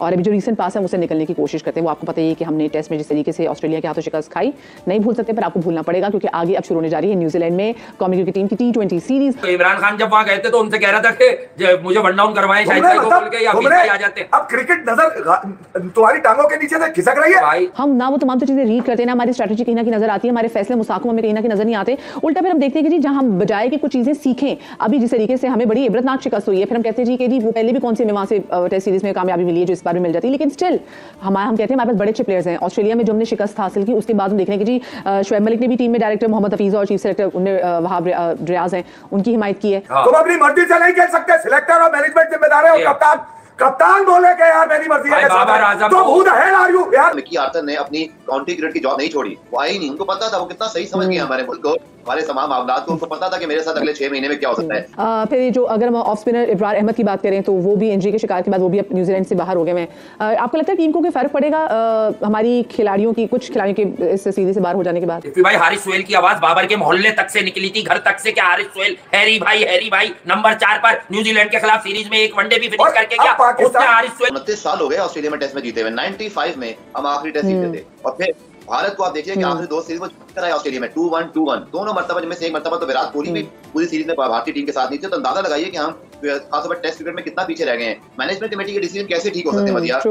और अभी जो रीसेंट पास है उससे निकलने की कोशिश करते हैं। वो आपको पता ही है कि हमने टेस्ट में जिस तरीके से ऑस्ट्रेलिया के हाथों शिकस्त खाई, नहीं भूल सकते, पर आपको भूलना पड़ेगा क्योंकि आगे अब शुरू होने जा रही है न्यूजीलैंड में कौमी क्रिकेट टीम की T20 सीरीज। तो इमरान खान जब वहां गए थे तो उनसे कह रहा था कि मुझे वन डाउन करवाएं, शाहिद भाई को बोल के या फिर आ जाते। अब क्रिकेट नजर तुम्हारी टांगों के नीचे से खिसक रही है भाई। हम ना वो तमाम चीजें रीड करते हैं ना हमारी स्ट्रेटजी कहीं ना कहीं नजर आती है, हमारे फैसले मुसाकमों में कहीं ना कहीं नजर नहीं आते। उल्टा फिर हम देखते हैं कि जी जहां हम बजाय कि कुछ चीजें सीखें, अभी जिस तरीके से हमें बड़ी इबरतनाक शिकस्त हुई है, फिर हम कहते हैं जी कि जी वो पहले भी कौन सी वहां से टेस्ट सीरीज में कामयाबी मिली है जो इस बार भी मिल जाती है, लेकिन स्टिल हम कहते हैं हमारे पास बड़े अच्छे प्लेयर्स हैं। ऑस्ट्रेलिया में जो हमने शिकस्त हासिल की उसके बाद हम देख रहे हैं कि जी शुएब मलिक ने भी टीम में डायरेक्टर मोहम्मद हफीज और चीफ सेलेक्टर वहाब रियाज हैं, उनकी हिमायत की है। तुम अपनी मर्जी से नहीं खेल सकते, सिलेक्टर और मैनेजमेंट जिम्मेदार है और कप्तान बोले कि यार मेरी मर्जी है तो who the hell are you यार। मिकी आर्थर ने अपनी काउंटी क्रिकेट की जॉब नहीं छोड़ी, वो आई नहीं, उनको पता था, वो कितना सही समझ गया हमारे मुल्क को, हमारे तमाम मामलात को, उनको पता था कि मेरे साथ अगले 6 महीने में क्या हो सकता है। फिर जो अगर हम ऑफ स्पिनर इब्रार अहमद की बात करें तो वो भी इंजरी के शिकार के बाद वो भी अब न्यूजीलैंड से बाहर हो गए हैं। आपको लगता है टीम को कोई फर्क पड़ेगा हमारी खिलाड़ियों की, कुछ खिलाड़ियों के इस सीरीज से बाहर हो जाने के बाद? भाई हारिस सोहेल की आवाज बाबर के मोहल्ले तक से निकली थी, घर तक से, क्या हारिस सोहेल हैरी भाई नंबर 4 पर न्यूजीलैंड के खिलाफ सीरीज में एक वनडे भी फिनिश करके गया। उसने हारिस सोहेल 29 साल हो गए ऑस्ट्रेलिया में टेस्ट में जीते हुए, 95 में हम आखिरी टेस्ट जीते थे, और फिर भारत को आप देखिए कि आखिरी 2 सीरीज में कराया ऑस्ट्रेलिया में 2-1 दोनों मर्तबा, जिनमें से एक मर्तबा तो विराट कोहली भी पूरी सीरीज में भारतीय टीम के साथ नहीं थे। तो अंदाजा लगाइए कि हम खासतौर पर टेस्ट क्रिकेट में कितना पीछे रह गए हैं। मैनेजमेंट कमेटी के डिसीजन कैसे ठीक हो सकते हैं मदिया?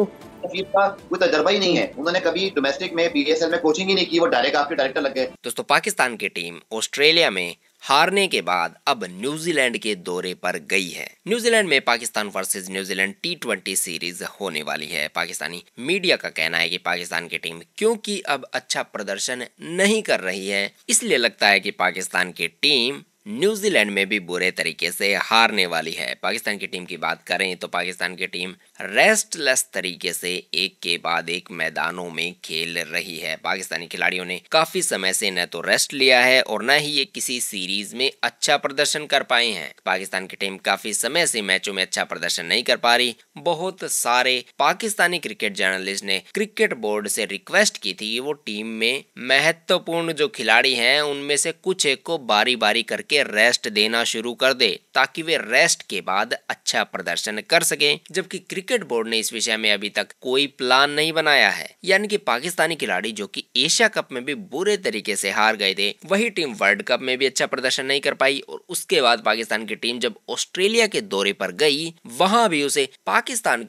का कोई तजर्बा ही नहीं है, उन्होंने कभी डोमेस्टिक में PSL में कोचिंग ही नहीं की, वो डायरेक्ट आपके डायरेक्टर लग गए। दोस्तों, पाकिस्तान की टीम ऑस्ट्रेलिया में हारने के बाद अब न्यूजीलैंड के दौरे पर गई है। न्यूजीलैंड में Pakistan versus New Zealand T20 series होने वाली है। पाकिस्तानी मीडिया का कहना है कि पाकिस्तान की टीम क्योंकि अब अच्छा प्रदर्शन नहीं कर रही है, इसलिए लगता है कि पाकिस्तान की टीम न्यूजीलैंड में भी बुरे तरीके से हारने वाली है। पाकिस्तान की टीम की बात करें तो पाकिस्तान की टीम रेस्टलेस तरीके से एक के बाद एक मैदानों में खेल रही है। पाकिस्तानी खिलाड़ियों ने काफी समय से न तो रेस्ट लिया है और न ही ये किसी सीरीज में अच्छा प्रदर्शन कर पाए हैं। पाकिस्तान की टीम काफी समय से मैचों में अच्छा प्रदर्शन नहीं कर पा रही। बहुत सारे पाकिस्तानी क्रिकेट जर्नलिस्ट ने क्रिकेट बोर्ड से रिक्वेस्ट की थी कि वो टीम में महत्वपूर्ण जो खिलाड़ी हैं उनमें से कुछ एक को बारी बारी करके रेस्ट देना शुरू कर दे ताकि वे रेस्ट के बाद अच्छा प्रदर्शन कर सकें, जबकि क्रिकेट बोर्ड ने इस विषय में अभी तक कोई प्लान नहीं बनाया है। यानी कि पाकिस्तानी खिलाड़ी जो कि एशिया कप में भी बुरे तरीके से हार गए थे, वही टीम वर्ल्ड कप में भी अच्छा प्रदर्शन नहीं कर पाई, और उसके बाद पाकिस्तान की टीम जब ऑस्ट्रेलिया के दौरे पर गई वहां भी पाकिस्तान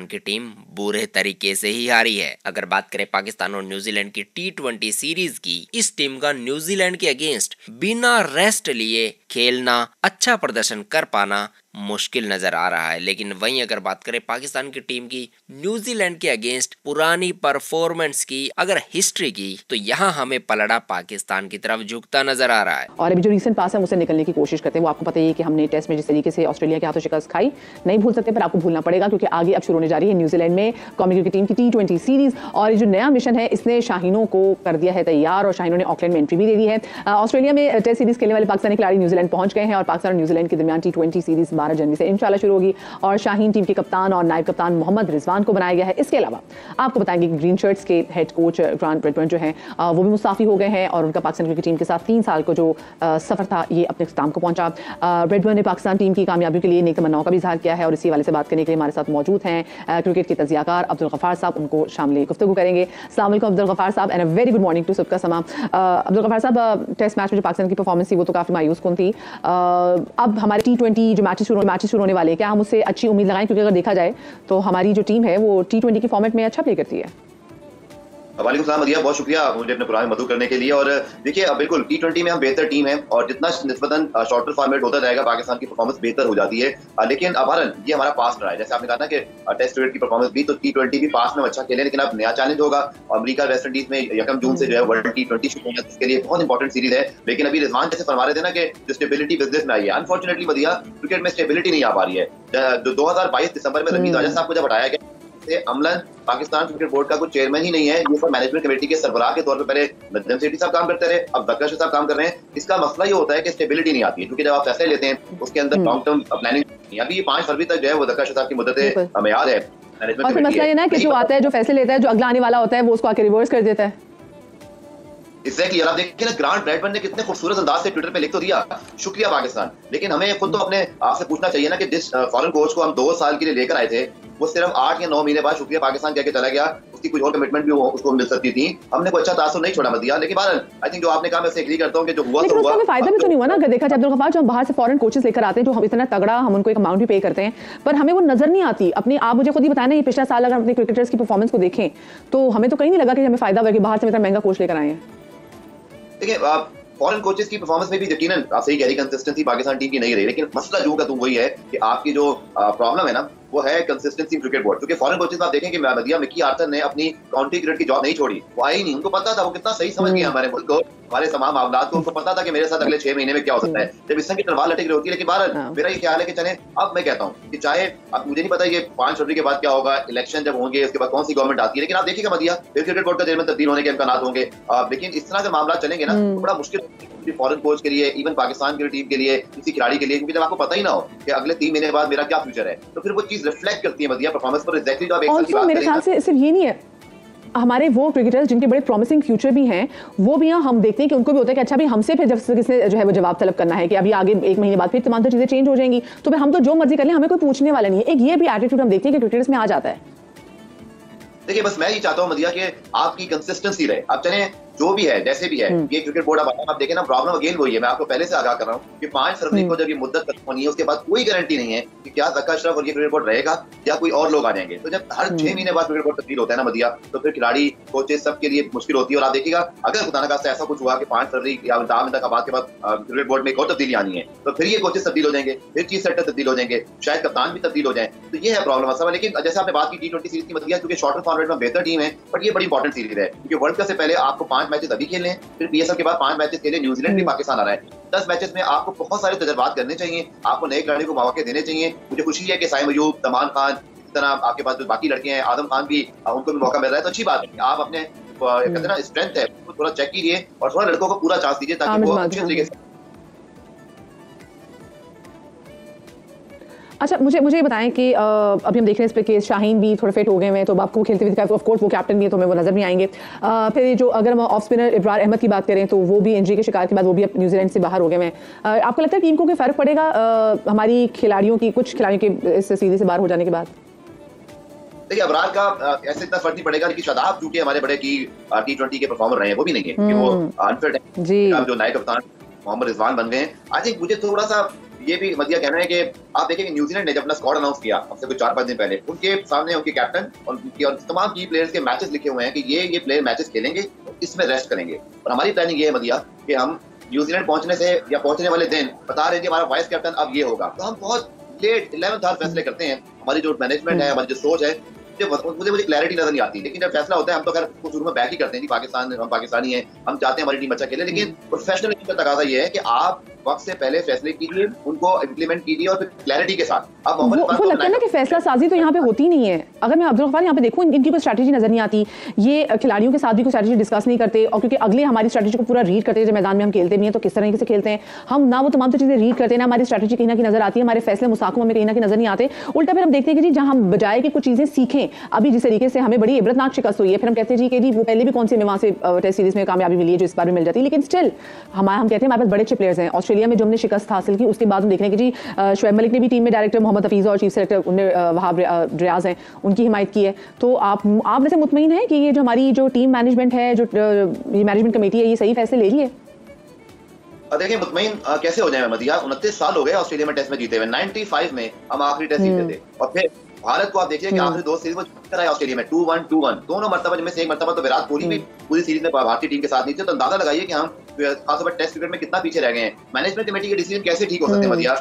की टीम बुरे तरीके से ही हारी है। अगर बात करें पाकिस्तान और न्यूजीलैंड की T20 सीरीज की, इस टीम का न्यूजीलैंड के अगेंस्ट बिना रेस्ट लिए खेलना, अच्छा प्रदर्शन कर पाना मुश्किल नजर आ रहा है। लेकिन वहीं अगर बात करें पाकिस्तान की टीम की न्यूजीलैंड के अगेंस्ट पुरानी परफॉर्मेंस की, अगर हिस्ट्री की, तो यहाँ हमें पलड़ा पाकिस्तान की तरफ झुकता नजर आ रहा है। और अभी जो रीसेंट पास है उससे निकलने की कोशिश करते हैं। वो आपको पता ही है कि हमने टेस्ट में जिस तरीके से ऑस्ट्रेलिया के हाथों शिकस्त खाई, नहीं भूल सकते, पर आपको भूलना पड़ेगा क्योंकि आगे अब शुरू होने जा रही है न्यूजीलैंड में कौमी क्रिकेट टीम की T20 सीरीज। और ये जो नया मिशन है इसने शाहीनों को कर दिया है तैयार, और शाहीनों ने ऑकलैंड में एंट्री भी दे दी है। ऑस्ट्रेलिया में टेस्ट सीरीज खेलने वाले पाकिस्तानी खिलाड़ी न्यूजीलैंड पहुंच गए हैं और पाकिस्तान और न्यूजीलैंड के दरमियान T20 सीरीज 12 जनवरी से इंशाल्लाह शुरू होगी। और शाहीन टीम के कप्तान और नायब कप्तान मोहम्मद रिजवान को बनाया गया है। इसके अलावा आपको बताएंगे कि ग्रीन शर्ट्स के हेड कोच ग्रांट ब्रैडबर्न जो हैं वो भी मुस्ताफी हो गए हैं, और उनका पाकिस्तान क्रिकेट टीम के साथ 3 साल का जो सफर था ये अपने इख्तिताम को पहुंचा। ब्रैडबर्न ने पाकिस्तान टीम की कामयाबी के लिए नेक तमन्नाओं का भी इजहार किया है, और इसी वाले से बात करने के लिए हमारे साथ मौजूद हैं क्रिकेट के तजियाकार अब्दुल गफ्फार साहब, उनको शामिल गुफ्तगू करेंगे। अस्सलाम वालेकुम Abdul Gaffar sahab, and a very good morning to सबका समा। अब्दुल गफ्फार साहब, टेस्ट मैच में जो पाकिस्तान की परफॉर्मेंस थी वो तो काफी मायूस कुन थी। अब हमारे T20 जो मैचेस शुरू होने वाले हैं, क्या हम उससे अच्छी उम्मीद लगाएं? क्योंकि अगर देखा जाए तो हमारी जो टीम है वो T20 के फॉर्मेट में अच्छा प्ले करती है। वालेकुम सलाम मदिया, बहुत शुक्रिया मुझे अपने प्रोग्राम में मदद करने के लिए। और देखिए बिल्कुल T20 में हम बेहतर टीम है, और जितना निस्बतन शॉर्टर फॉर्मेट होता जाएगा पाकिस्तान की परफॉर्मेंस बेहतर हो जाती है। लेकिन अभारन ये हमारा पास्ट रहा है, जैसे आपने कहा ना कि टेस्ट क्रिकेट की परफॉर्मेंस भी, तो T20 भी पास्ट में अच्छा खेले, लेकिन अब नया चैलेंज होगा। अमेरिका वेस्ट इंडीज में 1 जून से जो है वर्ल्ड T20 शुरू होगा, इसके लिए बहुत इंपॉर्टेंट सीरीज है। लेकिन अभी रिजवान जैसे फरमा रहे थे ना कि जो स्टेबिलिटी बिजनेस में आई है, अनफॉर्चुनेटली मदिया क्रिकेट में स्टेबिलिटी नहीं आ पा रही है। 2022 दिसंबर में रमीज राजा साहब को जब हटाया गया, अमलन पाकिस्तान क्रिकेट बोर्ड का कोई चेयरमैन ही नहीं है, ये सब मैनेजमेंट कमेटी के सरबराह के तौर पे पहले नजम सेठी साहब काम करते रहे, अब जक्कर साहब काम कर रहे हैं। इसका मसला ये होता है कि स्टेबिलिटी नहीं आती है, क्योंकि जब आप फैसले लेते हैं उसके अंदर लॉन्ग टर्म प्लानिंग नहीं। अभी 5 फरवरी तक जो है वो जक्कर साहब की मुद्दत हमें याद है। और फिर मसला ये ना कि जो आता है, जो फैसले लेता है, जो अगला आने वाला होता है वो उसको आके रिवर्स कर देता है। एग्जैक्टली, आप देखिए ना ग्रांट ब्रैडबर्न ने कितने खूबसूरत अंदाज से ट्विटर पे लिख तो दिया, शुक्रिया पाकिस्तान। लेकिन हमें खुद तो अपने आपसे पूछना चाहिए ना कि जिस फॉरेन कोच को हम 2 साल के लिए लेकर आए थे, वो सिर्फ 8 या 9 महीने बाद शुक्रिया पाकिस्तान कह के चला गया, उसकी कुछ और कमिटमेंट भी उसको मिल सकती थी। हमने कोई अच्छा तासुर नहीं छोड़ा मदिया। लेकिन बहरहाल आई थिंक जो आपने कहा मैं उससे एग्री करता हूं कि जो हुआ तो हुआ, फायदा भी तो नहीं हुआ ना। अगर देखा जाए अब्दुल गफ्फार, जो हम बाहर से फॉरेन कोचेस लेकर आते हैं जो हम इतना तगड़ा, हम उनको एक अमाउंट भी पे करते हैं, पर हमें वो नजर नहीं आती अपनी। आप मुझे खुद ही बताया ना, ये पिछला साल अगर अपने क्रिकेटर्स की परफॉर्मेंस को देखें तो हमें तो कहीं नहीं लगा कि हमें फायदा हुआ कि बाहर से इतना महंगा कोच लेकर आए हैं। देखिए फॉरेन कोचेस की परफॉर्मेंस में भी यकीनन आप सही कह रही, कंसिस्टेंसी पाकिस्तान टीम की नहीं रही। लेकिन मसला जो का तो वही है कि आपकी जो प्रॉब्लम है ना वो है कंसिस्टेंसी क्रिकेट बोर्ड। क्योंकि फॉरेन कोचेस आप देखें कि मदिया मिकी आर्थर ने अपनी काउंटी क्रिकेट की जॉब नहीं छोड़ी, वो आई नहीं, उनको पता था, वो कितना सही समझ गया हमारे मुल्क को, हमारे तमाम मामला को। उनको पता था कि मेरे साथ अगले 6 महीने में क्या हो सकता है जब इस तरह की तलवार लटक रही होती है। लेकिन बहरहाल मेरा ये ख्याल है कि चले अब मैं कहता हूँ कि चाहे अब मुझे नहीं पता ये 5 फरवरी के बाद क्या होगा, इलेक्शन जब होंगे उसके बाद कौन सी गवर्नमेंट आती है, लेकिन आप देखिएगा मदिया फिर क्रिकेट बोर्ड का चेयरमैन तब्दील होने के इम्कान होंगे। लेकिन इस तरह के मामला चलेंगे ना तो बड़ा मुश्किल फॉरेन कोच के लिए, इवन पाकिस्तान की टीम के लिए, किसी खिलाड़ी के लिए, क्योंकि जब आपको पता ही ना हो कि अगले 3 महीने बाद मेरा क्या फ्यूचर है, तो फिर वो चीज रिफ्लेक्ट करती है मदिया परफॉर्मेंस पर। एग्जैक्टली जो आप एक साल की बात मेरे ख्याल से सिर्फ ये नहीं है, हमारे वो क्रिकेटर्स जिनके बड़े प्रॉमिसिंग फ्यूचर भी हैं, वो भी हम देखते हैं कि उनको भी होता है कि अच्छा भी हमसे फिर जब किसने जो है वो जवाब तलब करना है कि अभी आगे 1 महीने बाद फिर तमाम चीजें चेंज हो जाएंगी, तो फिर हम तो जो मर्जी कर लें, हमें कोई पूछने वाला नहीं है। एक ये भी एटीट्यूड हम देखते हैं कि क्रिकेटर्स में आ जाता है। देखिए बस मैं ये चाहता हूँ मदिया कि आपकी कंसिस्टेंसी रहे। आप चले जो भी है जैसे भी है, ये क्रिकेट बोर्ड आप देखें ना, प्रॉब्लम अगेन वही है। मैं आपको पहले से आगाह कर रहा हूँ कि 5 फरवरी को जब ये मुद्दत खत्म होनी है उसके बाद कोई गारंटी नहीं है कि क्या ज़का अशरफ और ये क्रिकेट बोर्ड रहेगा या कोई और लोग आ जाएंगे। तो जब हर 6 महीने बाद क्रिकेट बोर्ड तब्दील होता है ना मदिया, तो फिर खिलाड़ी कोचेस सबके लिए मुश्किल होती है। और आप देखिएगा अगर खुदा न खास्ता ऐसा कुछ हुआ कि 5 फरवरी या इंतखाबात के बाद क्रिकेट बोर्ड में एक और तब्दीली आनी है, तो फिर ये कोचेस तब्दील हो जाएंगे, फिर चीफ सेक्रेटरी तब्दील हो जाएंगे, शायद कप्तान भी तब्दील हो जाए। तो ये है प्रॉब्लम असल में। लेकिन जैसे आपने बात की T20 सीरीज की मदिया, क्योंकि शॉर्टर फॉर्मेट में बेहतर टीम है, बट ये बड़ी इंपॉर्टेंट सीरीज है क्योंकि वर्ल्ड कप से पहले आपको 5 मैचेस अभी खेलने हैं, फिर PSL के बाद 5 मैचेस के लिए न्यूजीलैंड भी पाकिस्तान आ रहा है। 10 मैचेस में आपको बहुत सारे तजर्बात करने चाहिए, आपको नए खिलाड़ियों को मौके देने चाहिए। मुझे खुशी है कि साइम अयूब, तमान खान, इस तरह आपके पास जो बाकी लड़के हैं, आदम खान भी, उनको भी मौका मिल रहा है। तो अच्छी बात है कि आप अपने कहते ना स्ट्रेंथ है उसको थोड़ा चेक कीजिए और थोड़ा लड़कों को पूरा चांस दीजिए ताकि वो अच्छे तरीके से। अच्छा मुझे ये बताएं कि अभी हम देख रहे हैं इस पे कि शाहीन भी थोड़े फिट हो गए हैं, तो आपको खेलते हुए दिखाया, ऑफ कोर्स वो कैप्टन भी है तो हमें वो नजर नहीं आएंगे। फिर जो अगर हम ऑफ स्पिनर इब्रार अहमद की बात करें तो वो भी इंजरी के शिकार के बाद वो भी अब न्यूजीलैंड से बाहर हो गए हैं। आपको लगता है टीम को कोई फर्क पड़ेगा हमारी खिलाड़ियों की, कुछ खिलाड़ियों के इस सीरीज से बाहर हो जाने के बाद? देखिए अबरार का ऐसे इतना फर्क नहीं पड़ेगा, लेकिन शादाब चूंकि हमारे बड़े की T20 के परफॉर्मर रहे हैं, वो भी नहीं है कि वो अनफिट है। जो नए कप्तान मोहम्मद रिजवान बन गए हैं। आई थिंक मुझे थोड़ा सा ये भी मदिया कहना है कि आप देखें कि न्यूजीलैंड ने जब अपना स्क्वाड अनाउंस किया हमसे कुछ 4-5 दिन पहले, उनके सामने उनके कैप्टन और तमाम की प्लेयर्स के मैचेस लिखे हुए हैं कि ये प्लेयर मैचेस खेलेंगे, इसमें रेस्ट करेंगे। और हमारी प्लानिंग ये है मदिया कि हम न्यूजीलैंड पहुंचने से या पहुंचने वाले दिन बता रहे थे हमारा वाइस कैप्टन अब ये होगा, तो हम बहुत लेट 11th आवर फैसले करते हैं। हमारी जो मैनेजमेंट है, हमारी जो सोच है, मुझे क्लैरिटी नजर नहीं आती। लेकिन जब फैसला होता है हम तो खैर शुरू में बैक ही करते हैं जी, पाकिस्तान हम पाकिस्तानी हैं, हम चाहते हैं हमारी टीम अच्छा खेले। लेकिन प्रोफेशनल टीम का तकाजा ये है कि आप वक्त से पहले फैसले कीजिए, उनको इम्प्लीमेंट कीजिए और फिर क्लैरिटी के साथ। अब वो लगता है ना कि फैसला साजी तो यहाँ पे होती नहीं है। अगर मैं अब्दुल गफ्फार यहाँ पे देखूँ, इनकी कोई स्ट्रैटेजी नजर नहीं आती, ये खिलाड़ियों के साथ भी कोई स्ट्रैटेजी डिस्कस नहीं करते, और क्योंकि अगले हमारी स्ट्रैटेजी को पूरा रीड करते हैं, जब मैदान में हम खेलते भी हैं तो किस तरह से खेलते हैं हम ना, वो तमाम चीजें रीड करते हैं ना, हमारी स्ट्रैटेजी कहीं ना कहीं नजर आती है, हमारे फैसले मुसाकमों में कहीं ना कहीं नजर नहीं आते। उल्टा फिर हम देखते हैं कि जी जहाँ हम बजाय कि कुछ चीजें सीखें, अभी जिस तरीके से हमें बड़ी इबरतनाक शिकस्त हुई है, फिर हम कहते हैं जी कि जी वो पहले भी कौन सी वहाँ से टेस्ट सीरीज में कामयाबी मिली है जो इस बार भी मिल जाती है, लेकिन स्टिल हम कहते हैं हमारे पास बड़े अच्छे प्लेयर्स हैं। ऑस्ट्रेलिया में जो हमने शिकस्त हासिल की उसके बाद हम देख रहे हैं कि जी शुएब मलिक ने भी टीम में, डायरेक्टर मोहम्मद हफीज़ और चीफ सेक्रेटरी उन्हें वहाब रियाज हैं, उनकी हिमायत की है। तो आप वैसे मुतमईन हैं कि ये जो हमारी जो टीम मैनेजमेंट है, जो ये मैनेजमेंट कमेटी है, ये सही फैसले ले रही है? देखिए मुतमईन कैसे हो जाए मदिया, 29 साल हो गए ऑस्ट्रेलिया में टेस्ट में जीते हुए। 95 में हम आखिरी टेस्ट जीते थे, और फिर भारत को आप देखिए कि आखिरी 2 सीरीज वो कराया ऑस्ट्रेलिया में 2-1 दोनों मरतबा, जिनमें से एक मरतबा तो विराट कोहली भी पूरी सीरीज में भारतीय टीम के साथ नहीं थे। तो अंदाजा लगाइए कि हम खासतौर पर टेस्ट क्रिकेट में कितना पीछे रह गए हैं। मैनेजमेंट कमेटी के डिसीजन कैसे ठीक हो सकते हैं मदिया?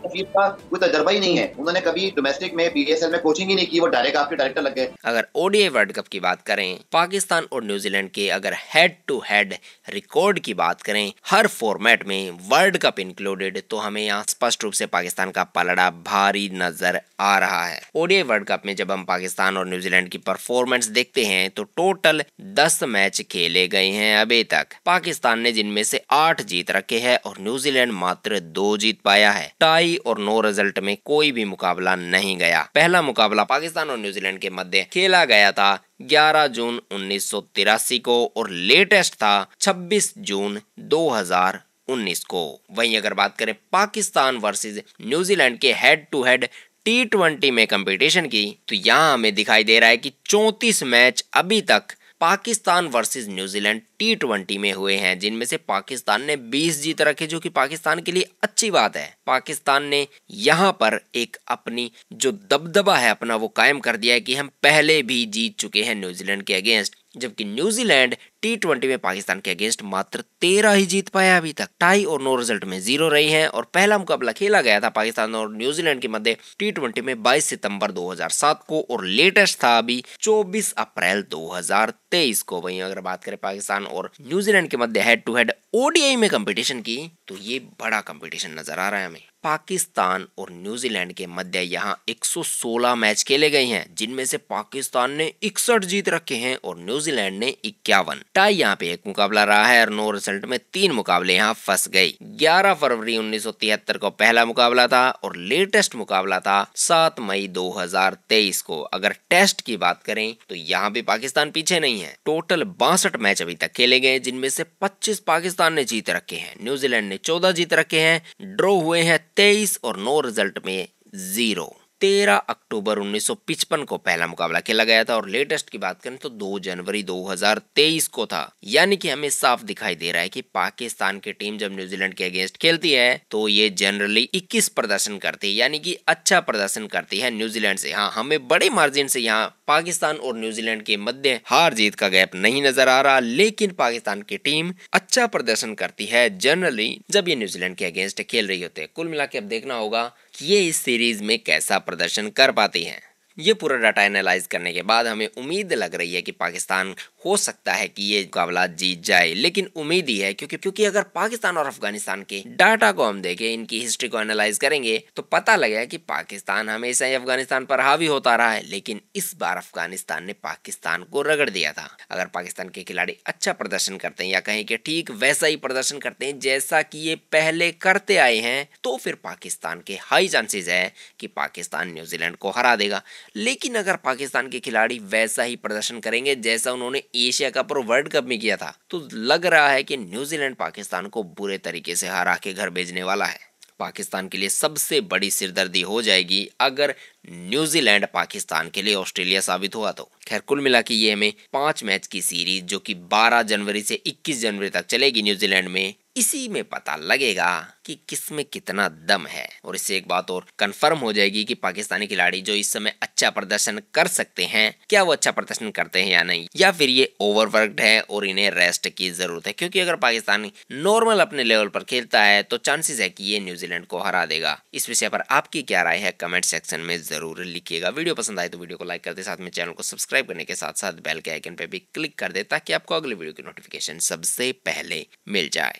का कोई तजर्बा ही नहीं है, उन्होंने कभी डोमेस्टिक में PSL में कोचिंग ही नहीं की, वो डायरेक्ट आपके डायरेक्टर लग गए। अगर ODI वर्ल्ड कप की बात करें, पाकिस्तान और न्यूजीलैंड के अगर हेड टू हेड रिकॉर्ड की बात करें, हर फॉर्मेट में वर्ल्ड कप इंक्लूडेड, तो हमें यहाँ स्पष्ट रूप से पाकिस्तान का पलड़ा भारी नजर आ रहा है। ODI वर्ल्ड कप में जब हम पाकिस्तान और न्यूजीलैंड की परफॉर्मेंस देखते हैं तो टोटल 10 मैच खेले गए हैं अभी तक। पाकिस्तान ने जिनमें से 8 जीत रखे हैं और न्यूजीलैंड मात्र 2 जीत पाया है। टाई और नो रिजल्ट में कोई भी मुकाबला नहीं गया। पहला मुकाबला पाकिस्तान और न्यूजीलैंड के मध्य खेला गया था 11 जून 1983 को और लेटेस्ट था 26 जून 2019 को। वहीं अगर बात करें पाकिस्तान वर्सेस न्यूजीलैंड के हेड टू हेड T20 में कंपटीशन की, तो यहाँ हमें दिखाई दे रहा है कि 34 मैच अभी तक पाकिस्तान वर्सेस न्यूजीलैंड T20 में हुए हैं, जिनमें से पाकिस्तान ने 20 जीत रखे, जो कि पाकिस्तान के लिए अच्छी बात है। पाकिस्तान ने यहाँ पर एक अपनी जो दबदबा है अपना वो कायम कर दिया है कि हम पहले भी जीत चुके हैं न्यूजीलैंड के अगेंस्ट, जबकि न्यूजीलैंड T20 में पाकिस्तान के अगेंस्ट मात्र 13 ही जीत पाया अभी तक। टाई और नो रिजल्ट में 0 रही हैं और पहला मुकाबला खेला गया था पाकिस्तान और न्यूजीलैंड के मध्य T20 में 22 सितंबर 2007 को और लेटेस्ट था अभी 24 अप्रैल 2023 को। वहीं अगर बात करें पाकिस्तान और न्यूजीलैंड के मध्य हेड टू हेड ODI में कंपटीशन की, तो ये बड़ा कंपटीशन नजर आ रहा है हमें। पाकिस्तान और न्यूजीलैंड के मध्य यहाँ 116 मैच खेले गए हैं, जिनमें से पाकिस्तान ने 61 जीत रखे हैं और न्यूजीलैंड ने 51। टाई यहाँ पे एक मुकाबला रहा है और नो रिजल्ट में 3 मुकाबले यहाँ फंस गई। 11 फरवरी 1973 को पहला मुकाबला था और लेटेस्ट मुकाबला था 7 मई 2023 को। अगर टेस्ट की बात करें तो यहाँ भी पाकिस्तान पीछे नहीं है। टोटल 62 मैच अभी तक खेले गए, जिनमें से 25 पाकिस्तान ने जीत रखे हैं, न्यूजीलैंड ने 14 जीत रखे हैं, ड्रॉ हुए हैं 23 और नो रिजल्ट में 0। 13 अक्टूबर 1955 को पहला मुकाबला खेला गया था और लेटेस्ट की बात करें तो 2 जनवरी 2023 को था। यानी कि हमें साफ दिखाई दे रहा है कि पाकिस्तान की टीम जब न्यूजीलैंड के अगेंस्ट खेलती है तो ये जनरली 21 प्रदर्शन करती है, यानी कि अच्छा प्रदर्शन करती है न्यूजीलैंड से। हाँ, हमें बड़े मार्जिन से यहाँ पाकिस्तान और न्यूजीलैंड के मध्य हार जीत का गैप नहीं नजर आ रहा, लेकिन पाकिस्तान की टीम अच्छा प्रदर्शन करती है जनरली जब ये न्यूजीलैंड के अगेंस्ट खेल रही होते हैं। कुल मिला के अब देखना होगा कि ये इस सीरीज में कैसा प्रदर्शन कर पाती हैं। ये पूरा डाटा एनालाइज करने के बाद हमें उम्मीद लग रही है कि पाकिस्तान हो सकता है कि ये मुकाबला जीत जाए, लेकिन उम्मीद ही है क्योंकि अगर पाकिस्तान और अफगानिस्तान के डाटा को हम देखें, इनकी हिस्ट्री को एनालाइज करेंगे तो पता लगेगा कि पाकिस्तान हमेशा ही अफगानिस्तान पर हावी होता रहा है, लेकिन इस बार अफगानिस्तान ने पाकिस्तान को रगड़ दिया था। अगर पाकिस्तान के खिलाड़ी अच्छा प्रदर्शन करते हैं या कहें कि ठीक वैसा ही प्रदर्शन करते हैं जैसा कि ये पहले करते आए हैं, तो फिर पाकिस्तान के हाई चांसेस है कि पाकिस्तान न्यूजीलैंड को हरा देगा। लेकिन अगर पाकिस्तान के खिलाड़ी वैसा ही प्रदर्शन करेंगे जैसा उन्होंने एशिया कप और वर्ल्ड कप में किया था, तो लग रहा है कि न्यूजीलैंड पाकिस्तान को बुरे तरीके से हरा के घर भेजने वाला है। पाकिस्तान के लिए सबसे बड़ी सिरदर्दी हो जाएगी अगर न्यूजीलैंड पाकिस्तान के लिए ऑस्ट्रेलिया साबित हुआ तो। खैर, कुल मिला के ये हमें 5 मैच की सीरीज जो कि 12 जनवरी से 21 जनवरी तक चलेगी न्यूजीलैंड में, इसी में पता लगेगा कि किसमें कितना दम है। और इससे एक बात और कंफर्म हो जाएगी कि पाकिस्तानी खिलाड़ी जो इस समय अच्छा प्रदर्शन कर सकते हैं, क्या वो अच्छा प्रदर्शन करते हैं या नहीं, या फिर ये ओवरवर्क्ड है और इन्हें रेस्ट की जरूरत है। क्योंकि अगर पाकिस्तानी नॉर्मल अपने लेवल पर खेलता है तो चांसेस है कि ये न्यूजीलैंड को हरा देगा। इस विषय पर आपकी क्या राय है कमेंट सेक्शन में जरूर लिखिएगा। वीडियो पसंद आए तो वीडियो को लाइक कर दे, साथ में चैनल को सब्सक्राइब करने के साथ साथ बेल के आइकन पे भी क्लिक कर दे ताकि आपको अगले वीडियो की नोटिफिकेशन सबसे पहले मिल जाए।